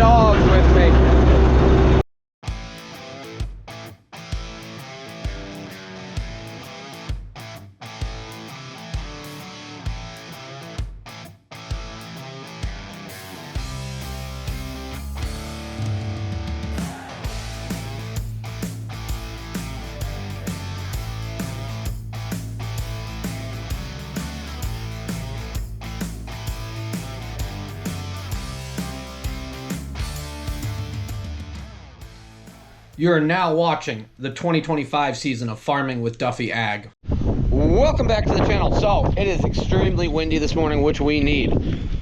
dogs with me. You are now watching the 2025 season of Farming with Duffy Ag. Welcome back to the channel. So it is extremely windy this morning, which we need.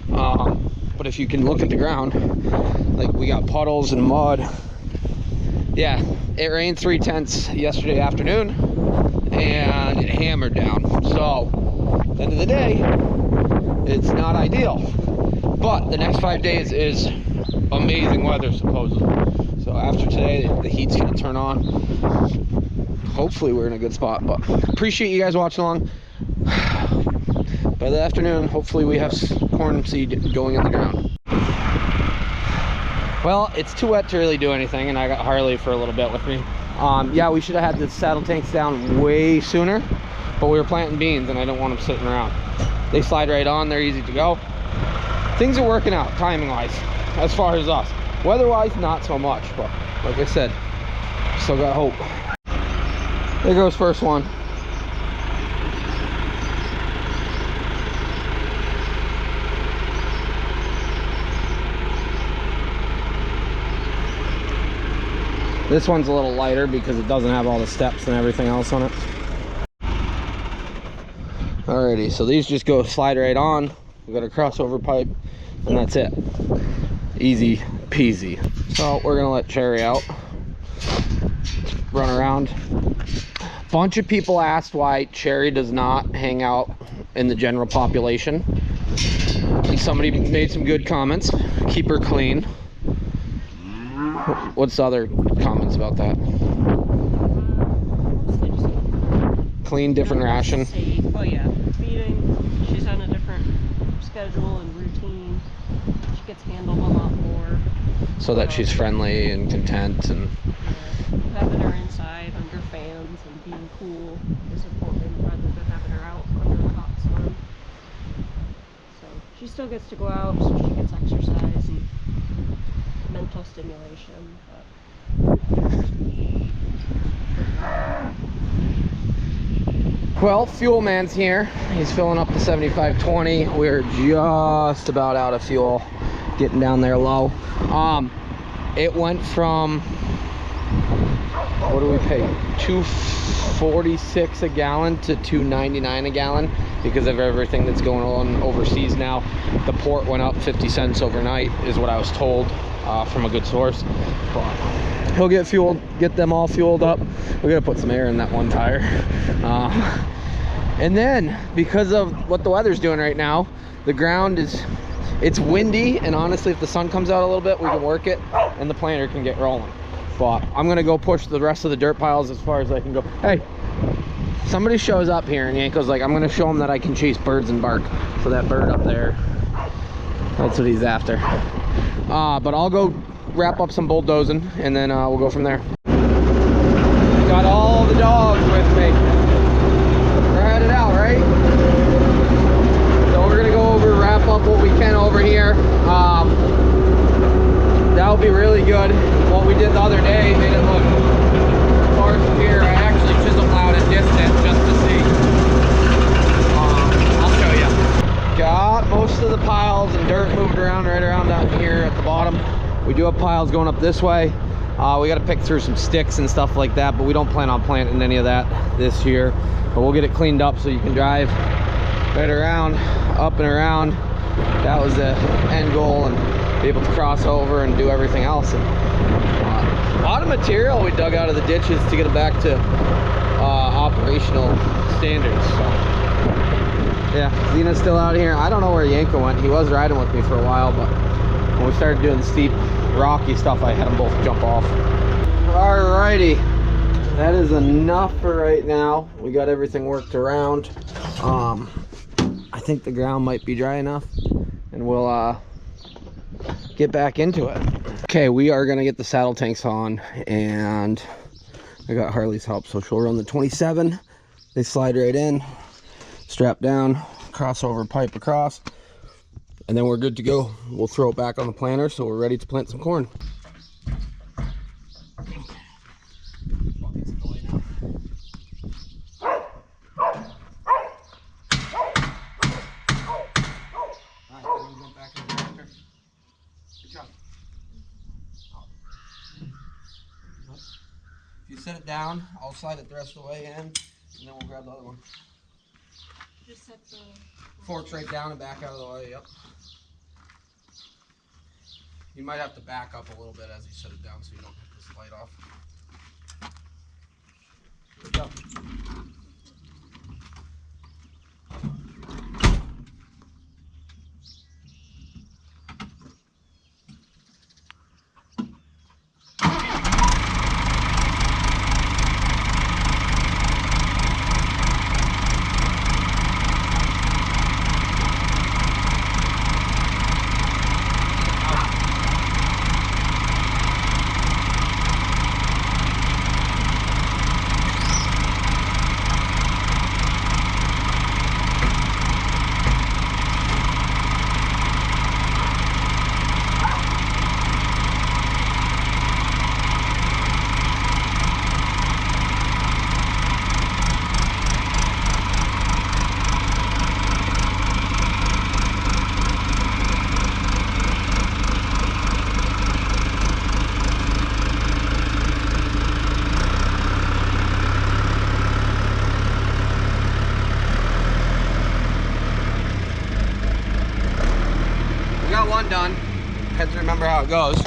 But if you can look at the ground, like we got puddles and mud. Yeah, it rained 3/10 yesterday afternoon and it hammered down. So at the end of the day, it's not ideal. But the next 5 days is amazing weather supposedly. So after today, the heat's gonna turn on. Hopefully we're in a good spot, but appreciate you guys watching along. By the afternoon, hopefully we have corn seed going in the ground. Well, it's too wet to really do anything, and I got Harley for a little bit with me. Yeah, we should have had the saddle tanks down way sooner, but we were planting beans and I don't want them sitting around. They slide right on, they're easy to go. Things are working out timing-wise, as far as us. Weather-wise, not so much, but like I said, still got hope. There goes first one. This one's a little lighter because it doesn't have all the steps and everything else on it. Alrighty, so these just go slide right on. We got a crossover pipe, and that's it. Easy peasy. So we're gonna let Cherry out, run around. Bunch of people asked why Cherry does not hang out in the general population, and somebody made some good comments. Keep her clean. What's the other comments about that? Clean, different ration. Oh yeah, feeding. She's on a different schedule and routine. She gets handled a lot more. So that she's friendly and content, and having her inside under fans and being cool is important rather than having her out under the hot sun. So she still gets to go out, so she gets exercise and mental stimulation. well, Fuel Man's here. He's filling up the 7520. We're just about out of fuel, getting down there low. It went from, what do we pay, $2.46 a gallon to $2.99 a gallon because of everything that's going on overseas now. The port went up 50 cents overnight is what I was told from a good source. But he'll get fueled, get them all fueled up. We gotta put some air in that one tire. And then because of what the weather's doing right now, the ground is, it's windy, and honestly if the sun comes out a little bit we can work it and the planter can get rolling. But I'm gonna go push the rest of the dirt piles as far as I can go. Hey, somebody shows up here and Yanko's like, I'm gonna show him that I can chase birds and bark. So that bird up there, that's what he's after. But I'll go wrap up some bulldozing and then we'll go from there. Got all the dogs with me. We're headed out, right? So we're gonna go over, wrap up what we can over here. That'll be really good. What we did the other day made it look far from here. I actually chisel plowed it distant just to see. I'll show you. Got most of the piles and dirt moved around right around down here at the bottom. We do have piles going up this way. We got to pick through some sticks and stuff like that, but we don't plan on planting any of that this year. But we'll get it cleaned up so you can drive right around, up and around. That was the end goal, and be able to cross over and do everything else. And a lot of material we dug out of the ditches to get it back to operational standards. So yeah, Zena's still out here. I don't know where Yanko went. He was riding with me for a while, but when we started doing the steep rocky stuff, I had them both jump off. Alrighty, that is enough for right now. We got everything worked around. I think the ground might be dry enough, and we'll get back into it. Okay, we are gonna get the saddle tanks on, and I got Harley's help, so she'll run the 27. They slide right in, strap down, crossover pipe across, and then we're good to go. We'll throw it back on the planter, so we're ready to plant some corn. If you set it down, I'll slide it the rest of the way in, and then we'll grab the other one. Just set the Forks right down and back out of the way, yep. You might have to back up a little bit as you set it down so you don't hit this light off. Good job. One done. Had to remember how it goes.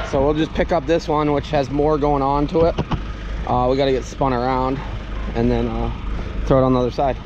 So we'll just pick up this one, which has more going on to it. We got to get spun around and then throw it on the other side.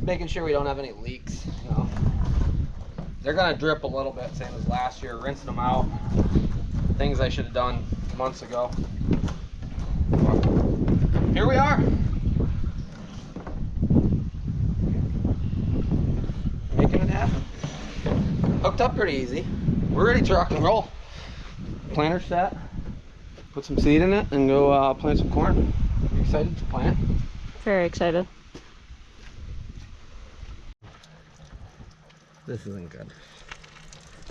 Making sure we don't have any leaks, you know. They're gonna drip a little bit, same as last year, rinsing them out. Things I should have done months ago. Here we are. Making it happen. Hooked up pretty easy. We're ready to rock and roll. Planter set. Put some seed in it and go plant some corn. You excited to plant? Very excited. This isn't good.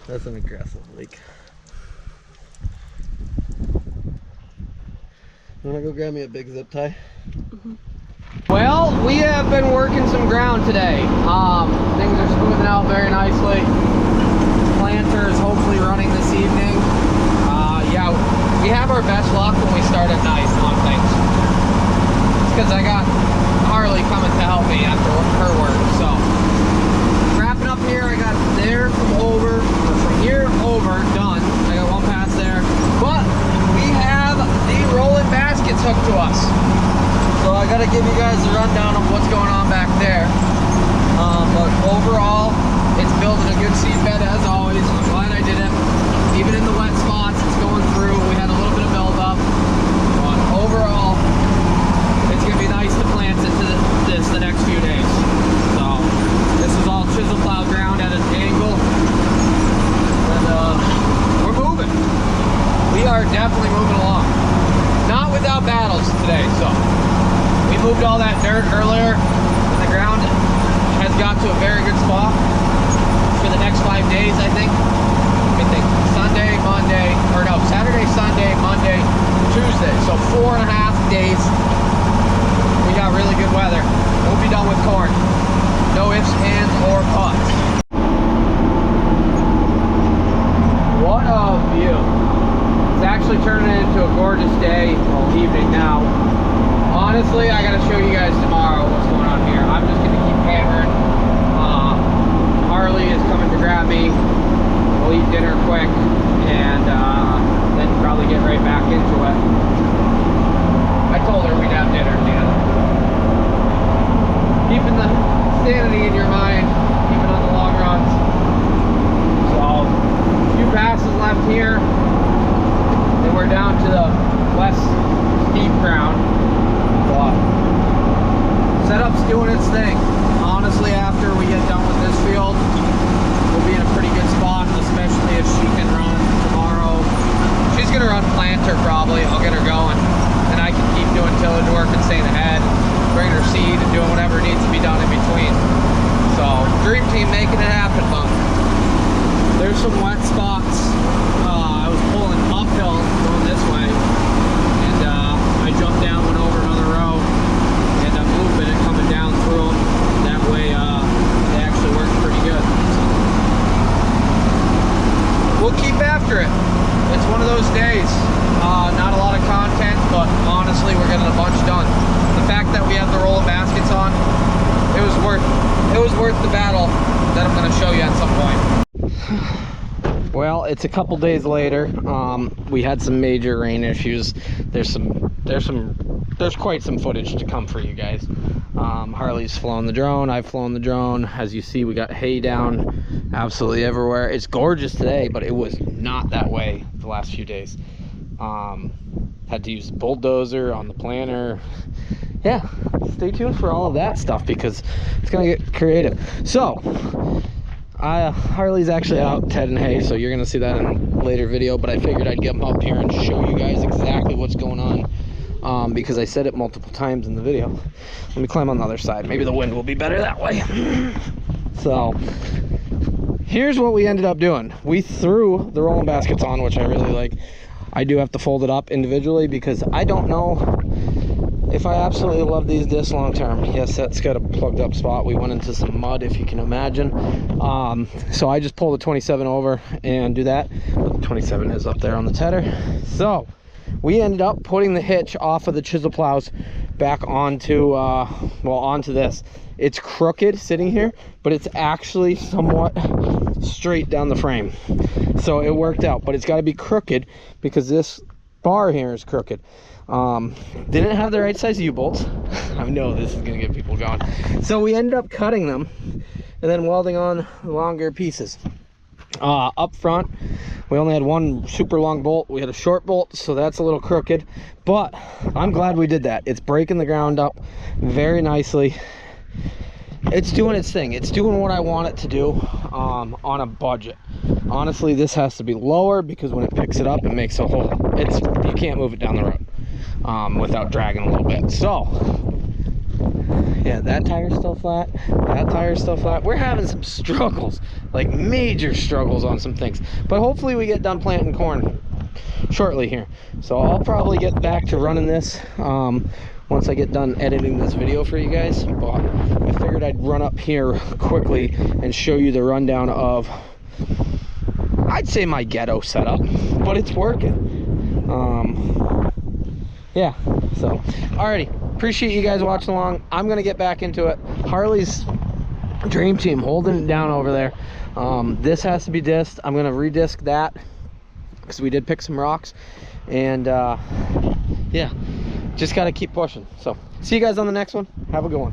That's an aggressive leak. You wanna go grab me a big zip tie? Mm-hmm. Well, we have been working some ground today. Things are smoothing out very nicely. Planter is hopefully running this evening. Yeah, we have our best luck when we start at night on things. It's because I got Harley coming to help me after her work. So, wrapping up here, I got there from here over done. I got one pass there. But we have the rolling baskets hooked to us. So I gotta give you guys a rundown of what's going on back there. But overall, it's building a good seed bed as always. I'm glad I did it. Even in the wet spots, it's going through. We had a little bit of buildup. But overall, it's gonna be nice to plant into this the next few days. So this is all chisel plow ground at an angle. And we're moving. We are definitely moving along. Not without battles today, so. We moved all that dirt earlier, and the ground has got to a very good spot for the next 5 days, I think. Let me think. Sunday, Monday, or no, Saturday, Sunday, Monday, Tuesday. So 4.5 days. We got really good weather. We'll be done with corn. No ifs, ands, or buts. What a view. It's actually turning into a gorgeous day, well, evening now. Honestly, I gotta show you guys tomorrow what's going on here. I'm just gonna keep hammering. Harley is coming to grab me. We'll eat dinner quick and then probably get right back into it. I told her we'd have dinner together. Keeping the sanity in your mind, even on the long runs. So, a few passes left here. Then we're down to the less steep ground. Setup's doing its thing. Honestly, after we get done with this field, we'll be in a pretty good spot, especially if she can run tomorrow. She's gonna run planter probably. I'll get her going, and I can keep doing tillage work and staying ahead, bringing her seed and doing whatever needs to be done in between. So, dream team making it happen, huh? There's some wet spots. I was pulling uphill going this way, and I jumped down, went over another row, and I'm moving it coming down through them. That way, they actually work pretty good. So, we'll keep after it. It's one of those days. Not a lot of content, but honestly, we're getting a bunch done. The fact that we have the rolling baskets on, it was worth the battle that I'm going to show you at some point. Well, it's a couple days later. We had some major rain issues. There's quite some footage to come for you guys. Harley's flown the drone. I've flown the drone. As you see, we got hay down absolutely everywhere. It's gorgeous today, but it was not that way the last few days. Had to use the bulldozer on the planter. Yeah, stay tuned for all of that stuff because it's gonna get creative. So Harley's actually out tedding hay, so you're gonna see that in a later video, but I figured I'd get him up here and show you guys exactly what's going on, because I said it multiple times in the video. Let me climb on the other side. Maybe the wind will be better that way. So here's what we ended up doing. We threw the rolling baskets on, which I really like. I do have to fold it up individually because I don't know if I absolutely love these discs long term. Yes, that's got a plugged up spot. We went into some mud, if you can imagine. So I just pull the 27 over and do that. But the 27 is up there on the tedder. So we ended up putting the hitch off of the chisel plows back onto onto this. It's crooked sitting here, but it's actually somewhat straight down the frame. So it worked out, but it's got to be crooked because this bar here is crooked. Didn't have the right size U-bolts. I know this is gonna get people going. So we ended up cutting them and then welding on longer pieces. Up front, we only had one super long bolt. We had a short bolt, so that's a little crooked, but I'm glad we did that. It's breaking the ground up very nicely. It's doing its thing. It's doing what I want it to do on a budget. Honestly, this has to be lower because when it picks it up, it makes a hole. You can't move it down the road without dragging a little bit. So yeah, that tire's still flat. That tire's still flat. We're having some struggles, like major struggles on some things. But hopefully we get done planting corn shortly here. So I'll probably get back to running this once I get done editing this video for you guys. But I figured I'd run up here quickly and show you the rundown of, I'd say, my ghetto setup, but it's working. Yeah, so alrighty, appreciate you guys watching along. I'm gonna get back into it. Harley's Dream Team holding it down over there. This has to be disced. I'm gonna redisc that because we did pick some rocks, and yeah, just gotta keep pushing. So see you guys on the next one. Have a good one.